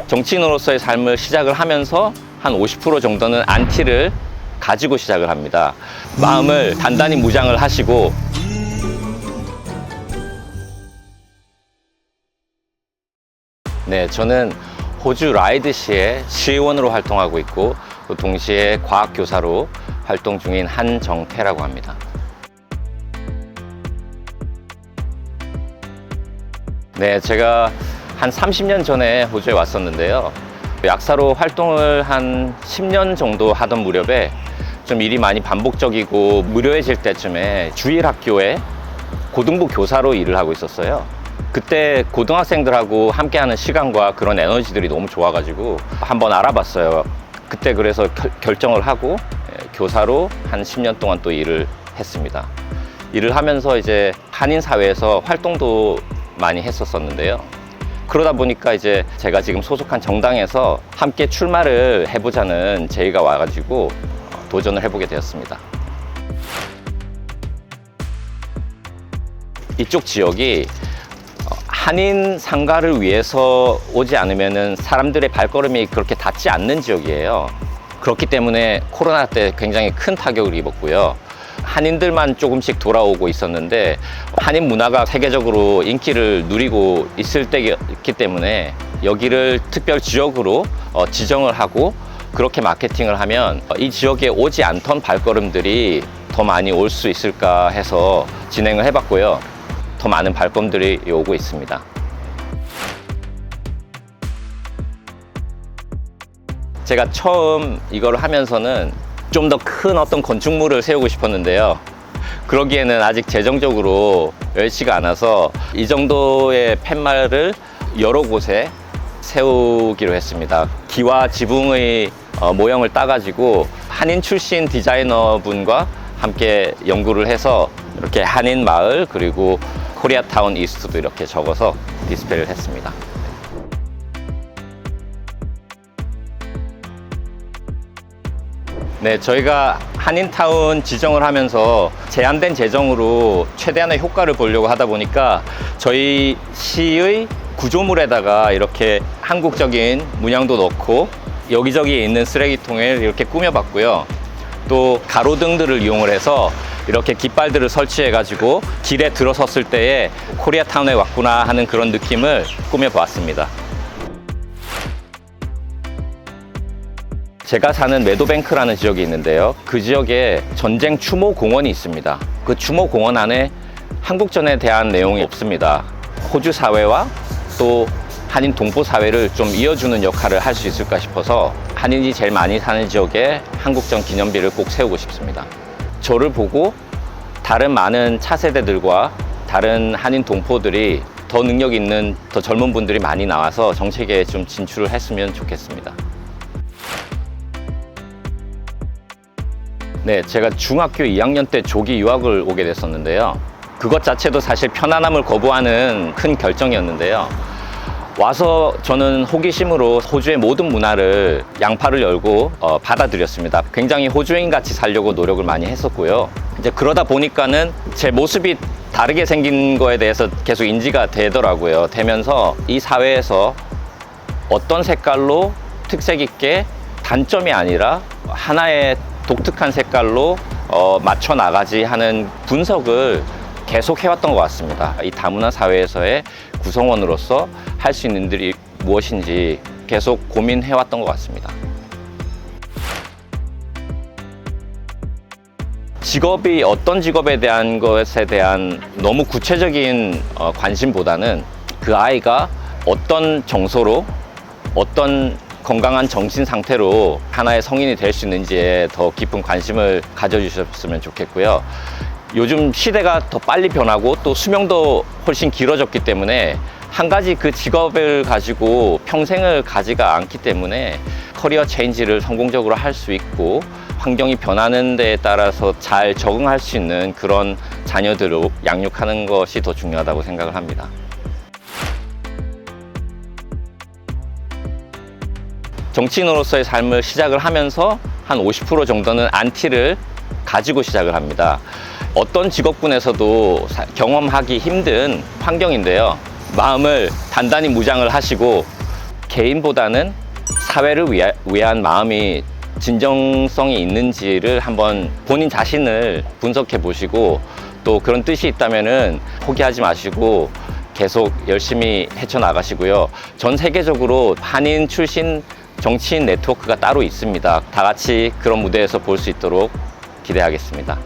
정치인으로서의 삶을 시작을 하면서 한 50% 정도는 안티를 가지고 시작을 합니다. 마음을 단단히 무장을 하시고 네, 저는 호주 라이드시의 시의원으로 활동하고 있고 또 동시에 과학교사로 활동 중인 한정태라고 합니다. 네, 제가 한 30년 전에 호주에 왔었는데요. 약사로 활동을 한 10년 정도 하던 무렵에 좀 일이 많이 반복적이고 무료해질 때쯤에 주일 학교에 고등부 교사로 일을 하고 있었어요. 그때 고등학생들하고 함께하는 시간과 그런 에너지들이 너무 좋아가지고 한번 알아봤어요. 그때 그래서 결정을 하고 교사로 한 10년 동안 또 일을 했습니다. 일을 하면서 이제 한인 사회에서 활동도 많이 했었었는데요. 그러다 보니까 이제 제가 지금 소속한 정당에서 함께 출마를 해보자는 제의가 와가지고 도전을 해보게 되었습니다. 이쪽 지역이 한인 상가를 위해서 오지 않으면은 사람들의 발걸음이 그렇게 닿지 않는 지역이에요. 그렇기 때문에 코로나 때 굉장히 큰 타격을 입었고요. 한인들만 조금씩 돌아오고 있었는데 한인 문화가 세계적으로 인기를 누리고 있을 때였기 때문에 여기를 특별 지역으로 지정을 하고 그렇게 마케팅을 하면 이 지역에 오지 않던 발걸음들이 더 많이 올 수 있을까 해서 진행을 해봤고요. 더 많은 발걸음들이 오고 있습니다. 제가 처음 이걸 하면서는 좀 더 큰 어떤 건축물을 세우고 싶었는데요. 그러기에는 아직 재정적으로 여의치가 않아서 이 정도의 팻말을 여러 곳에 세우기로 했습니다. 기와 지붕의 모형을 따가지고 한인 출신 디자이너 분과 함께 연구를 해서 이렇게 한인 마을 그리고 코리아타운 이스트도 이렇게 적어서 디스플레이를 했습니다. 네, 저희가 한인타운 지정을 하면서 제한된 재정으로 최대한의 효과를 보려고 하다 보니까 저희 시의 구조물에다가 이렇게 한국적인 문양도 넣고 여기저기 있는 쓰레기통을 이렇게 꾸며봤고요. 또 가로등들을 이용을 해서 이렇게 깃발들을 설치해 가지고 길에 들어섰을 때에 코리아타운에 왔구나 하는 그런 느낌을 꾸며보았습니다. 제가 사는 메도뱅크라는 지역이 있는데요. 그 지역에 전쟁 추모 공원이 있습니다. 그 추모 공원 안에 한국전에 대한 내용이 없습니다. 호주 사회와 또 한인 동포 사회를 좀 이어주는 역할을 할 수 있을까 싶어서 한인이 제일 많이 사는 지역에 한국전 기념비를 꼭 세우고 싶습니다. 저를 보고 다른 많은 차세대들과 다른 한인 동포들이 더 능력 있는 더 젊은 분들이 많이 나와서 정책에 좀 진출을 했으면 좋겠습니다. 네, 제가 중학교 2학년 때 조기 유학을 오게 됐었는데요. 그것 자체도 사실 편안함을 거부하는 큰 결정이었는데요. 와서 저는 호기심으로 호주의 모든 문화를 양팔을 열고 받아들였습니다. 굉장히 호주인 같이 살려고 노력을 많이 했었고요. 이제 그러다 보니까는 제 모습이 다르게 생긴 거에 대해서 계속 인지가 되더라고요. 되면서 이 사회에서 어떤 색깔로 특색 있게 단점이 아니라 하나의 독특한 색깔로 맞춰 나가지 하는 분석을 계속 해왔던 것 같습니다. 이 다문화 사회에서의 구성원으로서 할 수 있는 일들이 무엇인지 계속 고민해왔던 것 같습니다. 직업이 어떤 직업에 대한 것에 대한 너무 구체적인 관심보다는 그 아이가 어떤 정서로 어떤 건강한 정신 상태로 하나의 성인이 될 수 있는지에 더 깊은 관심을 가져주셨으면 좋겠고요. 요즘 시대가 더 빨리 변하고 또 수명도 훨씬 길어졌기 때문에 한 가지 그 직업을 가지고 평생을 가지가 않기 때문에 커리어 체인지를 성공적으로 할 수 있고 환경이 변하는 데에 따라서 잘 적응할 수 있는 그런 자녀들을 양육하는 것이 더 중요하다고 생각을 합니다. 정치인으로서의 삶을 시작을 하면서 한 50% 정도는 안티를 가지고 시작을 합니다. 어떤 직업군에서도 경험하기 힘든 환경인데요. 마음을 단단히 무장을 하시고 개인보다는 사회를 위한 마음이 진정성이 있는지를 한번 본인 자신을 분석해 보시고 또 그런 뜻이 있다면은 포기하지 마시고 계속 열심히 헤쳐나가시고요. 전 세계적으로 한인 출신 정치인 네트워크가 따로 있습니다. 다 같이 그런 무대에서 볼 수 있도록 기대하겠습니다.